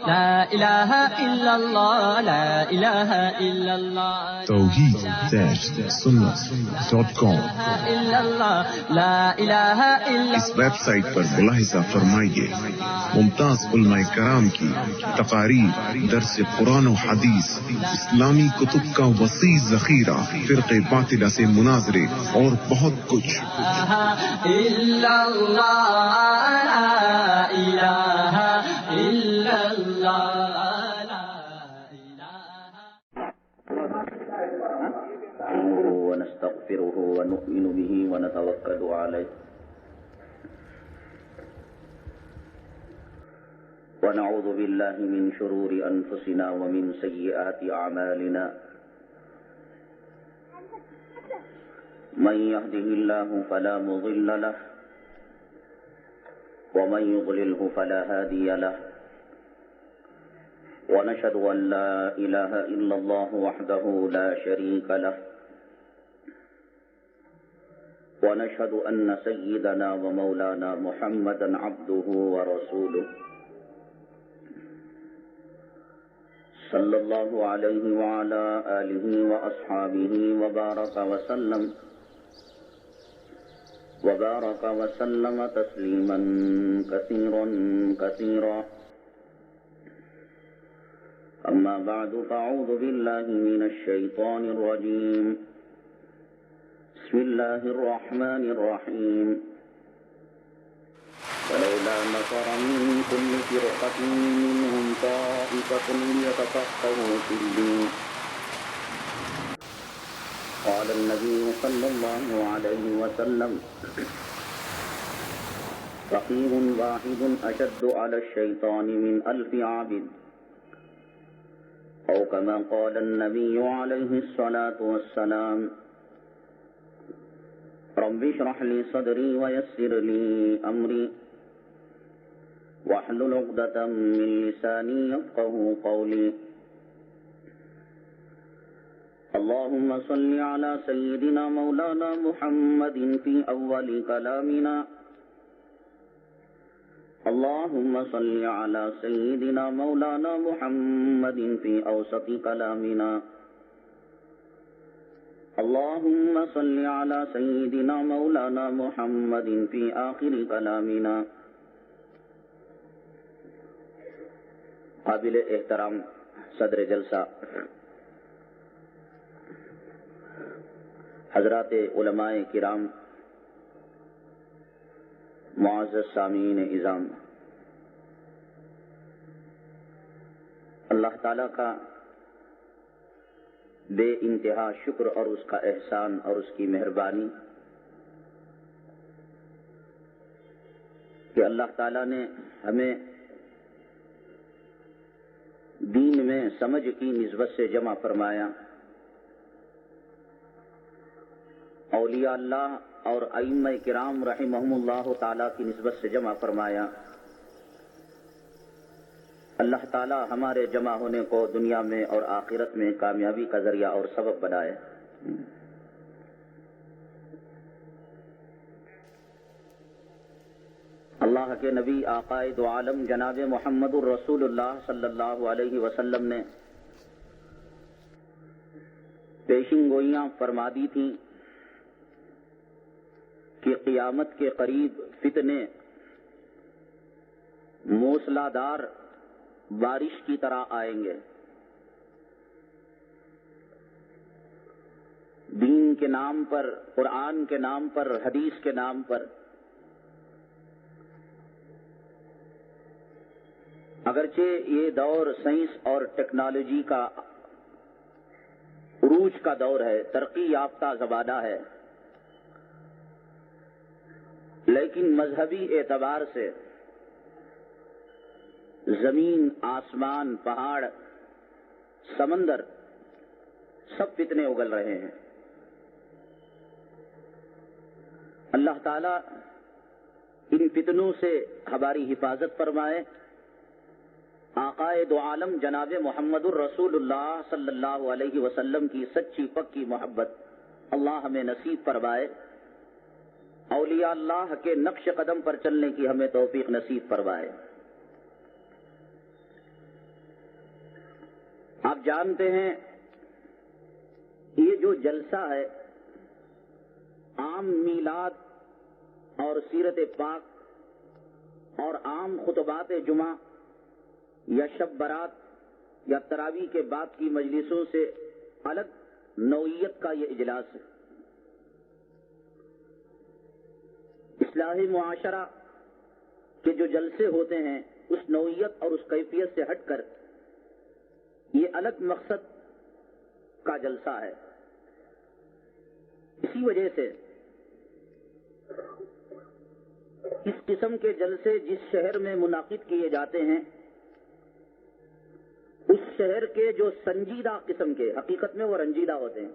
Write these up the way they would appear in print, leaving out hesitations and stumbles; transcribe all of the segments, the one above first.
لا إله إلا الله لا إله إلا الله توحید-sunnat.com إلا الله لا إله إلا اس ویب سائٹ پر ملاحظہ فرمائیے ممتاز علماء کرام کی تقاریر، درس قرآن و حدیث، اسلامی کتب کا وسیع ذخیرہ، فرقے باطلہ سے مناظرے اور بہت کچھ۔ إلا الله لا إله إلا الله لا نستعينه ونستغفره ونؤمن به ونتوكل عليه ونعوذ بالله من شرور أنفسنا ومن سيئات أعمالنا من يهده الله فلا مضل له ومن يضلله فلا هادي له ونشهد أن لا إله إلا الله وحده لا شريك له ونشهد أن سيدنا ومولانا محمدا عبده ورسوله صلى الله عليه وعلى آله وأصحابه وبارك وسلم تسليما كثيرا كثيرا أما بعد فأعوذ بالله من الشيطان الرجيم بسم الله الرحمن الرحيم ولولا نفر من كل فرقة منهم طائفة ليتفقهوا في الدين قال النبي صلى الله عليه وسلم فقيه واحد أشد على الشيطان من 1000 عابد أو كما قال النبي عليه الصلاة والسلام رب اشرح لي صدري ويسر لي أمري واحلل عقدة من لساني يفقهوا قولي اللهم صل على سيدنا مولانا محمد في أول كلامنا اللهم صل على سيدنا مولانا محمد في أوسط كلامنا اللهم صل على سيدنا مولانا محمد في آخر كلامنا قابل احترام صدر جلسہ، حضرات علماء کرام، معزز سامعین اعظام، اللہ تعالیٰ کا بے انتہا شکر اور اس کا احسان اور اس کی مہربانی کہ اللہ تعالیٰ نے ہمیں دین میں سمجھ کی نسبت سے جمع فرمایا، اولیاء اللہ اور ائمہ کرام رحمہم اللہ تعالیٰ کی نسبت سے جمع فرمایا۔ اللہ تعالیٰ ہمارے جمع ہونے کو دنیا میں اور آخرت میں کامیابی کا ذریعہ اور سبب بنائے۔ اللہ کے نبی آقائے دو عالم جناب محمد الرسول اللہ صلی اللہ علیہ وسلم نے پیشین گوئیاں فرما دی تھیں کہ قیامت کے قریب فتنے موسلادھار بارش کی طرح آئیں گے، دین کے نام پر، قرآن کے نام پر، حدیث کے نام پر۔ اگرچہ یہ دور سائنس اور ٹیکنالوجی کا عروج کا دور ہے، ترقی یافتہ زمانہ ہے، لیکن مذہبی اعتبار سے زمین، آسمان، پہاڑ، سمندر سب فتنے اگل رہے ہیں۔ اللہ تعالیٰ ان فتنوں سے ہماری حفاظت فرمائے۔ آقائے دو عالم جناب محمد الرسول اللہ صلی اللہ علیہ وسلم کی سچی پکی محبت اللہ ہمیں نصیب فرمائے، اولیاء اللہ کے نقش قدم پر چلنے کی ہمیں توفیق نصیب فرمائے۔ آپ جانتے ہیں یہ جو جلسہ ہے عام میلاد اور سیرت پاک اور عام خطبات جمعہ یا شب برات یا تراویح کے بعد کی مجلسوں سے الگ نوعیت کا یہ اجلاس ہے. اصلاح معاشرہ کے جو جلسے ہوتے ہیں اس نوعیت اور اس کیفیت سے ہٹ کر یہ الگ مقصد کا جلسہ ہے. اسی وجہ سے اس قسم کے جلسے جس شہر میں منعقد کیے جاتے ہیں اس شہر کے جو سنجیدہ قسم کے، حقیقت میں وہ رنجیدہ ہوتے ہیں،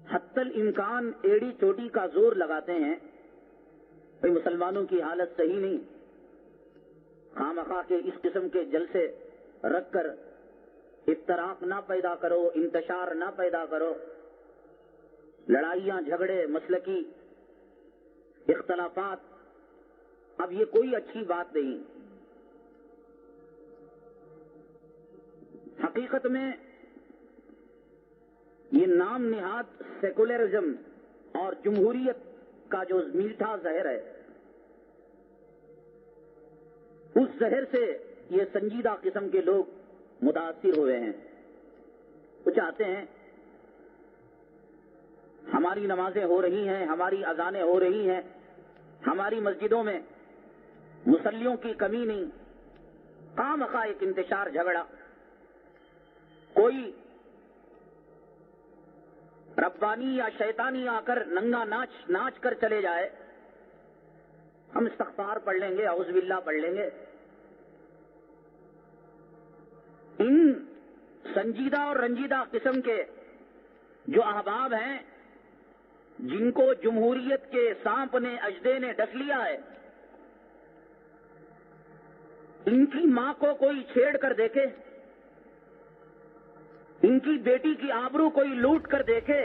حتی الامکان ایڑی چوٹی کا زور لگاتے ہیں کہ مسلمانوں کی حالت صحیح نہیں، خامخواہ کے اس قسم کے جلسے رکھ کر افتراق نہ پیدا کرو، انتشار نہ پیدا کرو، لڑائیاں جھگڑے مسلکی اختلافات، اب یہ کوئی اچھی بات نہیں. حقیقت میں یہ نام نہاد سیکولرزم اور جمہوریت کا جو میٹھا زہر ہے اس زہر سے یہ سنجیدہ قسم کے لوگ متاثر ہوئے ہیں. وہ چاہتے ہیں ہماری نمازیں ہو رہی ہیں، ہماری اذانیں ہو رہی ہیں، ہماری مسجدوں میں مصلیوں کی کمی نہیں، خامخواہ ایک انتشار جھگڑا، کوئی ربانی یا شیطانی آ کر ننگا ناچ کر چلے جائے، ہم استغفار پڑھ لیں گے، اعوذ باللہ پڑھ لیں گے. ان سنجیدہ اور رنجیدہ قسم کے جو احباب ہیں جن کو جمہوریت کے سانپ نے اژدے نے ڈس لیا ہے، ان کی ماں کو کوئی چھیڑ کر دیکھے، ان کی بیٹی کی آبرو کوئی لوٹ کر دیکھے،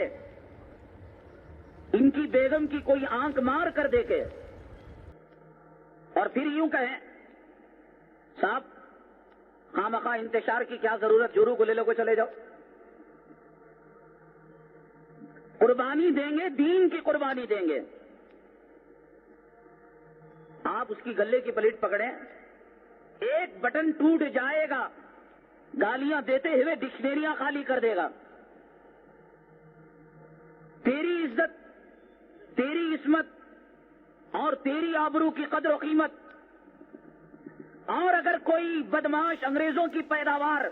ان کی بیگم کی کوئی آنکھ مار کر دیکھے اور پھر یوں کہیں صاحب خامخواہ انتشار کی کیا ضرورت، جورو کو لے لو کو چلے جاؤ. قربانی دیں گے، دین کی قربانی دیں گے. آپ اس کی گلے کی پلیٹ پکڑیں، ایک بٹن ٹوٹ جائے گا، گالیاں دیتے ہوئے ڈکشنریاں خالی کر دے گا. تیری عزت، تیری عصمت اور تیری آبرو کی قدر و قیمت، اور اگر کوئی بدماش انگریزوں کی پیداوار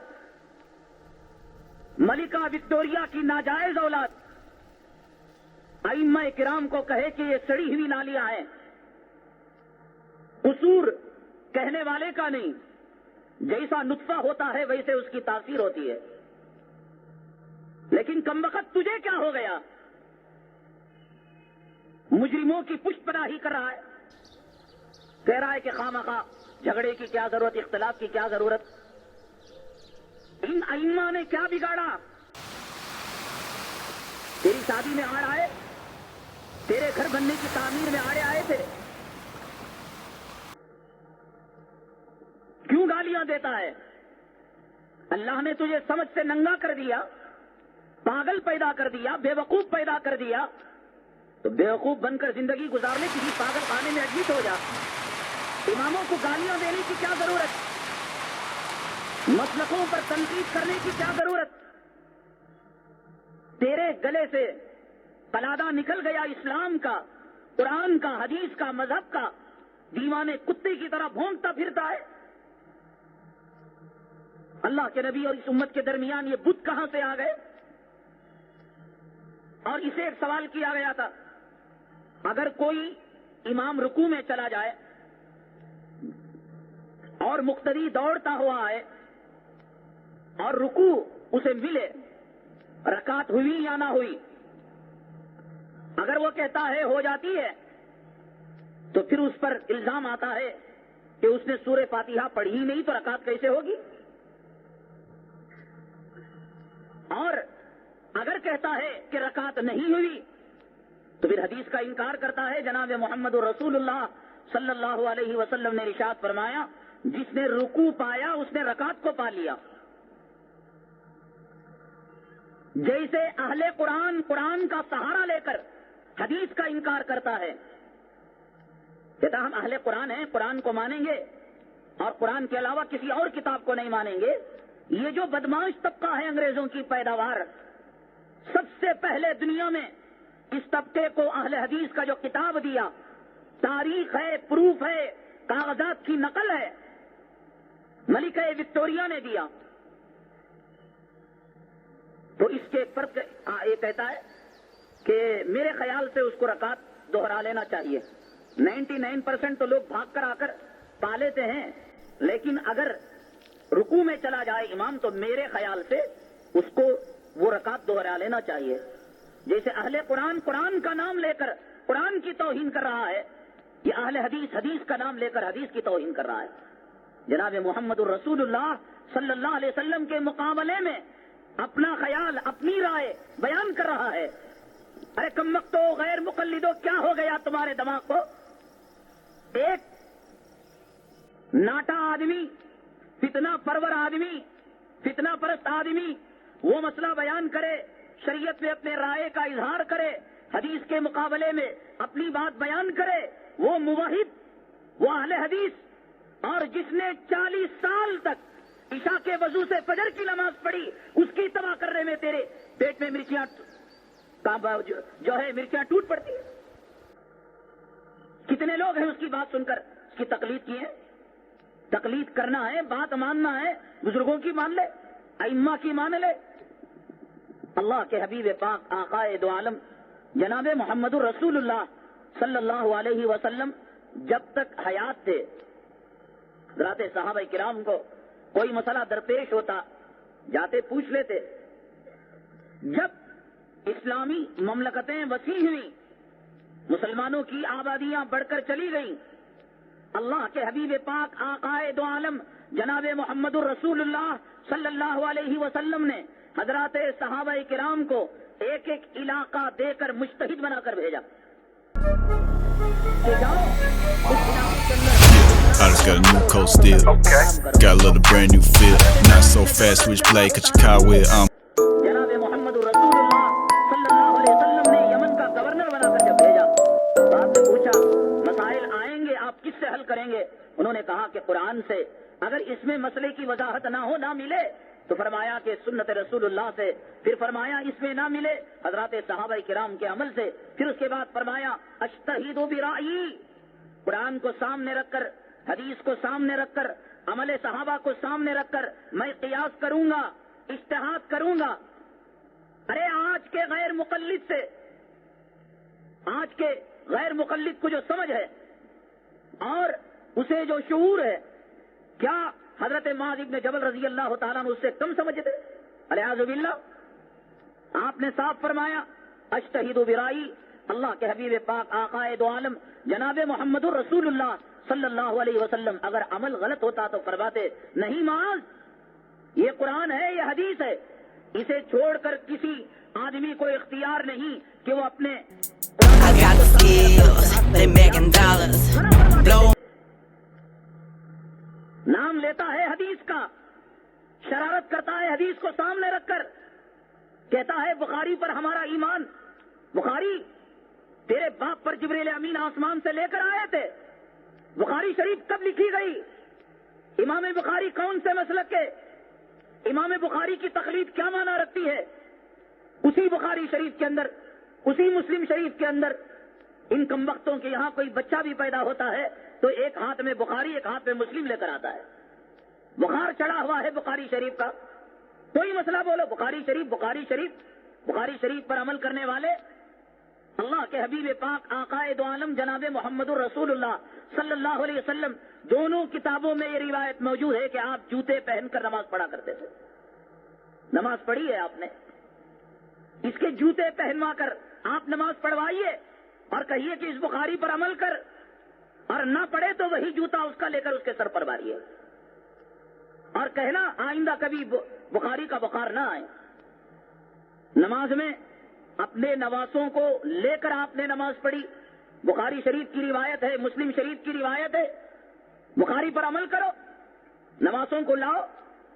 ملکہ وکٹوریہ کی ناجائز اولاد ائمہ کرام کو کہے کہ یہ سڑی ہوئی نالیاں ہیں، قصور کہنے والے کا نہیں، جیسا نطفہ ہوتا ہے ویسے اس کی تاثیر ہوتی ہے. لیکن کمبخت تجھے کیا ہو گیا؟ مجرموں کی پشت پناہی کر رہا ہے، کہہ رہا ہے کہ خامخواہ جھگڑے کی کیا ضرورت، اختلاف کی کیا ضرورت. ان ائمہ نے کیا بگاڑا؟ تیری شادی میں آڑ آئے، تیرے گھر بننے کی تعمیر میں آڑے آئے تھے، کیوں گالیاں دیتا ہے؟ اللہ نے تجھے سمجھ سے ننگا کر دیا، پاگل پیدا کر دیا، بے وقوف پیدا کر دیا، تو بے وقوف بن کر زندگی گزارنے کسی پاگل خانے میں ایڈمٹ ہو جا. اماموں کو گالیاں دینے کی کیا ضرورت؟ مسلکوں پر تنقید کرنے کی کیا ضرورت؟ تیرے گلے سے قلادہ نکل گیا اسلام کا، قرآن کا، حدیث کا، مذہب کا، دیوانے کتے کی طرح بھونکتا پھرتا ہے. اللہ کے نبی اور اس امت کے درمیان یہ بت کہاں سے آ گئے؟ اور اسے ایک سوال کیا گیا تھا، اگر کوئی امام رکوع میں چلا جائے اور مقتدی دوڑتا ہوا آئے اور رکوع اسے ملے، رکعت ہوئی یا نہ ہوئی، اگر وہ کہتا ہے ہو جاتی ہے تو پھر اس پر الزام آتا ہے کہ اس نے سورہ فاتحہ پڑھی ہی نہیں تو رکعت کیسے ہوگی. اور اگر کہتا ہے کہ رکعت نہیں ہوئی تو پھر حدیث کا انکار کرتا ہے. جناب محمد رسول اللہ صلی اللہ علیہ وسلم نے ارشاد فرمایا، جس نے رکوع پایا اس نے رکعت کو پا لیا. جیسے اہل قرآن قرآن کا سہارا لے کر حدیث کا انکار کرتا ہے، کہتا ہم اہل قرآن ہیں، قرآن کو مانیں گے اور قرآن کے علاوہ کسی اور کتاب کو نہیں مانیں گے، یہ جو بدماش طبقہ ہے انگریزوں کی پیداوار، سب سے پہلے دنیا میں اس طبقے کو اہل حدیث کا جو کتاب دیا، تاریخ ہے، پروف ہے، کاغذات کی نقل ہے، ملکہ وکٹوریہ نے دیا۔ تو اس کے فرق یہ کہتا ہے کہ میرے خیال سے اس کو رکعت دوہرا لینا چاہیے۔ 99% تو لوگ بھاگ کر آ کر پا لیتے ہیں، لیکن اگر رکوع میں چلا جائے امام تو میرے خیال سے اس کو وہ رکعت دوہرا لینا چاہیے۔ جیسے اہل قرآن قرآن کا نام لے کر قرآن کی توہین کر رہا ہے، یہ اہل حدیث حدیث کا نام لے کر حدیث کی توہین کر رہا ہے۔ جناب محمد الرسول اللہ صلی اللہ علیہ وسلم کے مقابلے میں اپنا خیال، اپنی رائے بیان کر رہا ہے۔ ارے کمبختو، غیر مقلدو، کیا ہو گیا تمہارے دماغ کو؟ ایک ناٹا آدمی، فتنہ پرور آدمی، فتنہ پرست آدمی وہ مسئلہ بیان کرے، شریعت میں اپنے رائے کا اظہار کرے، حدیث کے مقابلے میں اپنی بات بیان کرے، وہ موحد، وہ اہل حدیث، اور جس نے 40 سال تک عشاء کے وضو سے فجر کی نماز پڑھی، اس کی تباہ کرنے میں تیرے پیٹ میں مرچیاں جو ہے مرچیاں ٹوٹ پڑتی ہیں۔ کتنے لوگ ہیں اس کی بات سن کر اس کی تقلید کی ہے؟ تقلید کرنا ہے، بات ماننا ہے، بزرگوں کی مان لے، ائمہ کی مان لے۔ اللہ کے حبیب پاک آقائے دو عالم جناب محمد الرسول اللہ صلی اللہ علیہ وسلم جب تک حیات تھے، حضرات صحابہ کرام کو کوئی مسئلہ درپیش ہوتا جاتے پوچھ لیتے۔ جب اسلامی مملکتیں وسیع ہوئیں، مسلمانوں کی آبادیاں بڑھ کر چلی گئیں، اللہ کے حبیب پاک آقائے دو عالم جناب محمد الرسول اللہ صلی اللہ علیہ وسلم نے حضرات صحابہ کرام کو ایک ایک علاقہ دے کر مجتہد بنا کر بھیجا۔ I just got a new coat still. Got a little brand new feel. Not so fast, switch blade, cut your car with. جناب محمد رسول اللہ صلی اللہ علیہ وسلم نے یمن کا گورنر بنا کر جب بھیجا، آپ سے پوچھا مسائل آئیں گے آپ کس سے حل کریں گے؟ انہوں نے کہا کہ قرآن سے، اگر اس میں مسئلے کی وضاحت نہ ہو، نہ ملے تو فرمایا کہ سنت رسول اللہ سے، پھر فرمایا اس میں نہ ملے حضرات صحابہ کرام کے عمل سے، پھر اس کے بعد فرمایا اجتہد برأیی، قرآن کو سامنے رکھ کر، حدیث کو سامنے رکھ کر، عمل صحابہ کو سامنے رکھ کر میں قیاس کروں گا، اجتہاد کروں گا۔ ارے آج کے غیر مقلد سے، آج کے غیر مقلد کو جو سمجھ ہے اور اسے جو شعور ہے، کیا حضرت معاذ بن جبل رضی اللہ تعالیٰ عنہ اس سے کم سمجھتے؟ والعیاذ باللہ۔ آپ نے صاف فرمایا اجتہد برأیی، اللہ کے حبیب پاک آقائے دو عالم جناب محمد الرسول اللہ صلی اللہ علیہ وسلم اگر عمل غلط ہوتا تو فرماتے نہیں معاذ، یہ قرآن ہے، یہ حدیث ہے، اسے چھوڑ کر کسی آدمی کو اختیار نہیں کہ وہ اپنے نام لیتا ہے حدیث کا، شرارت کرتا ہے حدیث کو سامنے رکھ کر، کہتا ہے بخاری پر ہمارا ایمان۔ بخاری تیرے باپ پر جبریل امین آسمان سے لے کر آئے تھے۔ بخاری شریف کب لکھی گئی؟ امام بخاری کون سے مسلک کے؟ امام بخاری کی تقلید کیا معنی رکھتی ہے؟ اسی بخاری شریف کے اندر، اسی مسلم شریف کے اندر ان کمبختوں کے یہاں کوئی بچہ بھی پیدا ہوتا ہے تو ایک ہاتھ میں بخاری ایک ہاتھ میں مسلم لے کر آتا ہے، بخار چڑھا ہوا ہے بخاری شریف کا۔ کوئی مسئلہ بولو، بخاری شریف بخاری شریف بخاری شریف پر عمل کرنے والے اللہ کے حبیب پاک آقائے دو عالم جناب محمد الرسول اللہ صلی اللہ علیہ وسلم دونوں کتابوں میں یہ روایت موجود ہے کہ آپ جوتے پہن کر نماز پڑھا کرتے تھے۔ نماز پڑھی ہے آپ نے، اس کے جوتے پہنوا کر آپ نماز پڑھوائیے اور کہیے کہ اس بخاری پر عمل کر، اور نہ پڑھے تو وہی جوتا اس کا لے کر اس کے سر پر ماریے، اور کہنا آئندہ کبھی بخاری کا بخار نہ آئے۔ نماز میں اپنے نواسوں کو لے کر آپ نے نماز پڑھی، بخاری شریف کی روایت ہے، مسلم شریف کی روایت ہے، بخاری پر عمل کرو، نواسوں کو لاؤ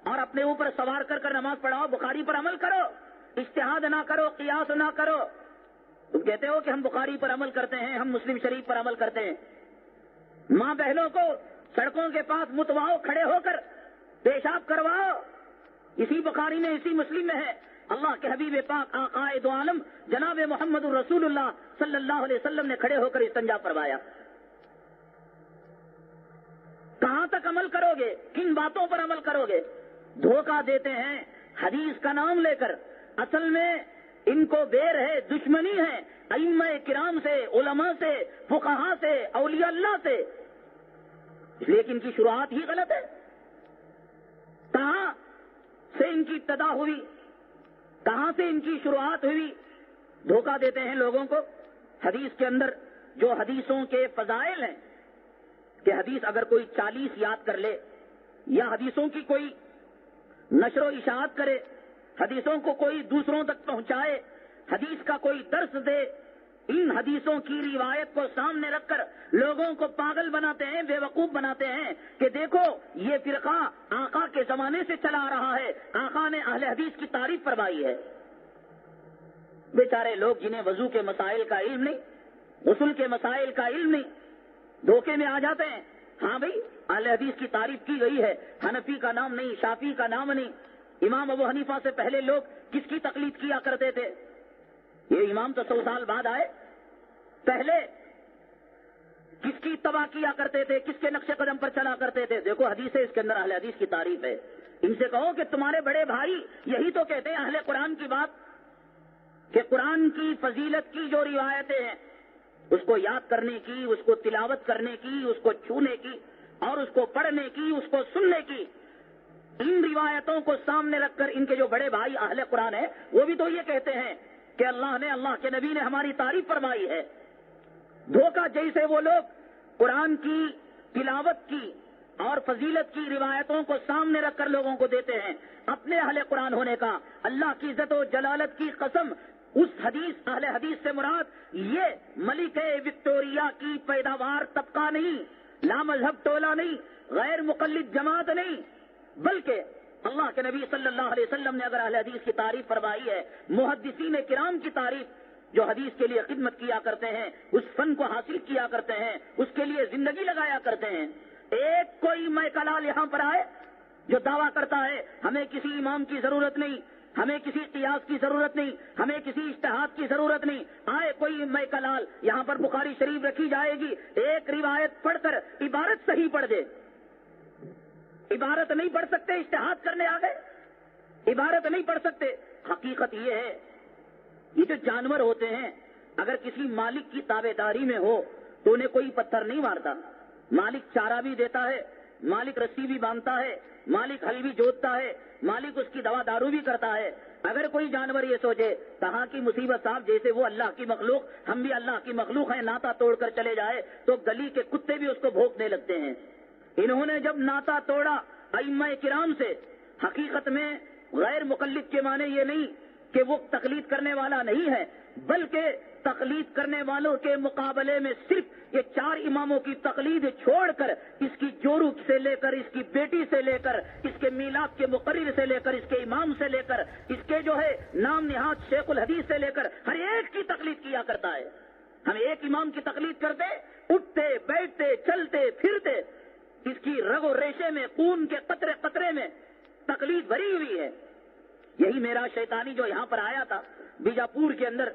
اور اپنے اوپر سوار کر کر نماز پڑھاؤ، بخاری پر عمل کرو۔ اجتہاد نہ کرو، قیاس نہ کرو. تم کہتے ہو کہ ہم بخاری پر عمل کرتے ہیں، ہم مسلم شریف پر عمل کرتے ہیں. ماں بہنوں کو سڑکوں کے پاس متواؤ، کھڑے ہو کر پیشاب کرواؤ. اسی بخاری میں، اسی مسلم میں ہے، اللہ کے حبیب پاک آقائے دو عالم جناب محمد الرسول اللہ صلی اللہ علیہ وسلم نے کھڑے ہو کر استنجا فرمایا. کہاں تک عمل کرو گے؟ کن باتوں پر عمل کرو گے؟ دھوکہ دیتے ہیں حدیث کا نام لے کر. اصل میں ان کو بیر ہے، دشمنی ہے ائمہ کرام سے، علماء سے، فقہاء سے، اولیاء اللہ سے، اس لیے کہ ان کی شروعات ہی غلط ہے. کہاں سے ان کی ابتدا ہوئی؟ کہاں سے ان کی شروعات ہوئی؟ دھوکہ دیتے ہیں لوگوں کو. حدیث کے اندر جو حدیثوں کے فضائل ہیں کہ حدیث اگر کوئی 40 یاد کر لے، یا حدیثوں کی کوئی نشر و اشاعت کرے، حدیثوں کو کوئی دوسروں تک پہنچائے، حدیث کا کوئی درس دے، ان حدیثوں کی روایت کو سامنے رکھ کر لوگوں کو پاگل بناتے ہیں، بے وقوف بناتے ہیں کہ دیکھو یہ فرقہ آقا کے زمانے سے چلا آ رہا ہے، آقا نے اہل حدیث کی تعریف فرمائی ہے. بیچارے لوگ جنہیں وضو کے مسائل کا علم نہیں، غسل کے مسائل کا علم نہیں، دھوکے میں آ جاتے ہیں. ہاں بھائی اہل حدیث کی تعریف کی گئی ہے، حنفی کا نام نہیں، شافعی کا نام نہیں. امام ابو حنیفہ سے پہلے لوگ کس کی تقلید کیا کرتے تھے؟ یہ امام تو 100 سال بعد آئے. پہلے کس کی اتباع کیا کرتے تھے؟ کس کے نقش قدم پر چلا کرتے تھے؟ دیکھو حدیث ہے، اس کے اندر اہل حدیث کی تعریف ہے. ان سے کہو کہ تمہارے بڑے بھائی یہی تو کہتے ہیں اہل قرآن کی بات، کہ قرآن کی فضیلت کی جو روایتیں ہیں اس کو یاد کرنے کی، اس کو تلاوت کرنے کی، اس کو چھونے کی اور اس کو پڑھنے کی، اس کو سننے کی، ان روایتوں کو سامنے رکھ کر ان کے جو بڑے بھائی اہل قرآن ہیں وہ بھی تو یہ کہتے ہیں کہ اللہ نے، اللہ کے نبی نے ہماری تعریف فرمائی ہے. دھوکہ جیسے وہ لوگ قرآن کی تلاوت کی اور فضیلت کی روایتوں کو سامنے رکھ کر لوگوں کو دیتے ہیں اپنے اہل قرآن ہونے کا. اللہ کی عزت و جلالت کی قسم، اس حدیث اہل حدیث سے مراد یہ ملکہ وکٹوریہ کی پیداوار طبقہ نہیں، لامذہب ٹولہ نہیں، غیر مقلد جماعت نہیں، بلکہ اللہ کے نبی صلی اللہ علیہ وسلم نے اگر اہل حدیث کی تعریف فرمائی ہے، محدثین کرام کی تعریف جو حدیث کے لیے خدمت کیا کرتے ہیں، اس فن کو حاصل کیا کرتے ہیں، اس کے لیے زندگی لگایا کرتے ہیں. ایک کوئی میں کلال یہاں پر آئے جو دعویٰ کرتا ہے ہمیں کسی امام کی ضرورت نہیں، ہمیں کسی قیاس کی ضرورت نہیں، ہمیں کسی اجتہاد کی ضرورت نہیں، آئے کوئی میں کلال یہاں پر بخاری شریف رکھی جائے گی، ایک روایت پڑھ کر عبارت صحیح پڑھ دے. عبارت نہیں پڑھ سکتے، اجتہاد کرنے آ گئے، عبارت نہیں پڑھ سکتے. حقیقت یہ ہے یہ جو جانور ہوتے ہیں اگر کسی مالک کی تابع داری میں ہو تو انہیں کوئی پتھر نہیں مارتا. مالک چارہ بھی دیتا ہے، مالک رسی بھی باندھتا ہے، مالک ہل بھی جوتتا ہے، مالک اس کی دوا دارو بھی کرتا ہے. اگر کوئی جانور یہ سوچے کہاں کی مصیبت صاحب جیسے وہ اللہ کی مخلوق، ہم بھی اللہ کی مخلوق ہیں، ناتا توڑ کر چلے جائے تو گلی کے کتے بھی اس کو بھونکنے لگتے ہیں. انہوں نے جب ناتا توڑا ائمہ کرام سے، حقیقت میں غیر مقلد کے معنی یہ نہیں کہ وہ تقلید کرنے والا نہیں ہے، بلکہ تقلید کرنے والوں کے مقابلے میں صرف یہ 4 اماموں کی تقلید چھوڑ کر اس کی جورو سے لے کر، اس کی بیٹی سے لے کر، اس کے میلاد کے مقرر سے لے کر، اس کے امام سے لے کر، اس کے جو ہے نام نہاد شیخ الحدیث سے لے کر ہر ایک کی تقلید کیا کرتا ہے. ہم ایک امام کی تقلید کرتے، اٹھتے بیٹھتے چلتے پھرتے، اس کی رگ و ریشے میں، خون کے قطرے قطرے میں تقلید بھری ہوئی ہے. یہی میرا شیطانی جو یہاں پر آیا تھا بیجاپور کے اندر،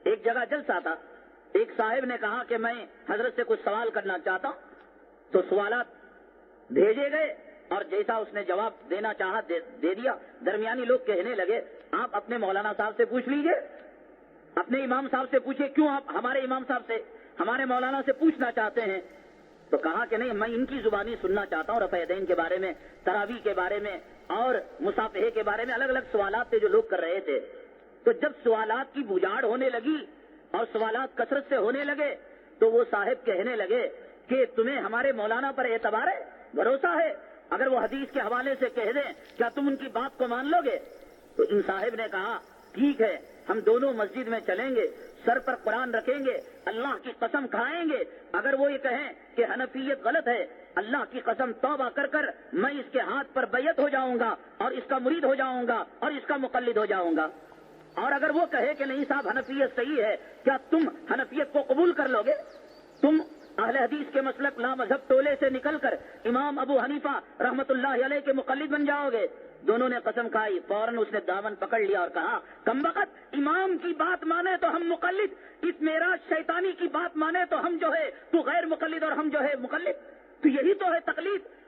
ایک جگہ جلسہ تھا، ایک صاحب نے کہا کہ میں حضرت سے کچھ سوال کرنا چاہتا ہوں، تو سوالات بھیجے گئے اور جیسا اس نے جواب دینا چاہا دے دیا. درمیانی لوگ کہنے لگے آپ اپنے مولانا صاحب سے پوچھ لیجئے، اپنے امام صاحب سے پوچھئے، کیوں آپ ہمارے امام صاحب سے، ہمارے مولانا سے پوچھنا چاہتے ہیں؟ تو کہا کہ نہیں، میں ان کی زبانی سننا چاہتا ہوں، رفع یدین کے بارے میں، تراویح کے بارے میں اور مصافحے کے بارے میں الگ الگ سوالات تھے جو لوگ کر رہے تھے. تو جب سوالات کی بجاڑ ہونے لگی اور سوالات کثرت سے ہونے لگے تو وہ صاحب کہنے لگے کہ تمہیں ہمارے مولانا پر اعتبار ہے، بھروسہ ہے، اگر وہ حدیث کے حوالے سے کہہ دیں کیا تم ان کی بات کو مان لو گے؟ تو ان صاحب نے کہا ٹھیک ہے، ہم دونوں مسجد میں چلیں گے، سر پر قرآن رکھیں گے، اللہ کی قسم کھائیں گے، اگر وہ یہ کہیں کہ حنفیت غلط ہے، اللہ کی قسم توبہ کر کر میں اس کے ہاتھ پر بیعت ہو جاؤں گا اور اس کا مرید ہو جاؤں گا اور اس کا مقلد ہو جاؤں گا۔ اور اگر وہ کہے کہ نہیں صاحب حنفیت صحیح ہے، کیا تم حنفیت کو قبول کر لو گے؟ تم اہل حدیث کے مسلک لا مذہب ٹولے سے نکل کر امام ابو حنیفہ رحمت اللہ علیہ کے مقلد بن جاؤ گے؟ دونوں نے قسم کھائی، فوراً اس نے دامن پکڑ لیا اور کہا کمبخت، امام کی بات مانے تو ہم مقلد، اس معراج شیطانی کی بات مانے تو ہم جو ہے تو غیر مقلد اور ہم جو ہے مقلد، تو یہی تو ہے تقلید۔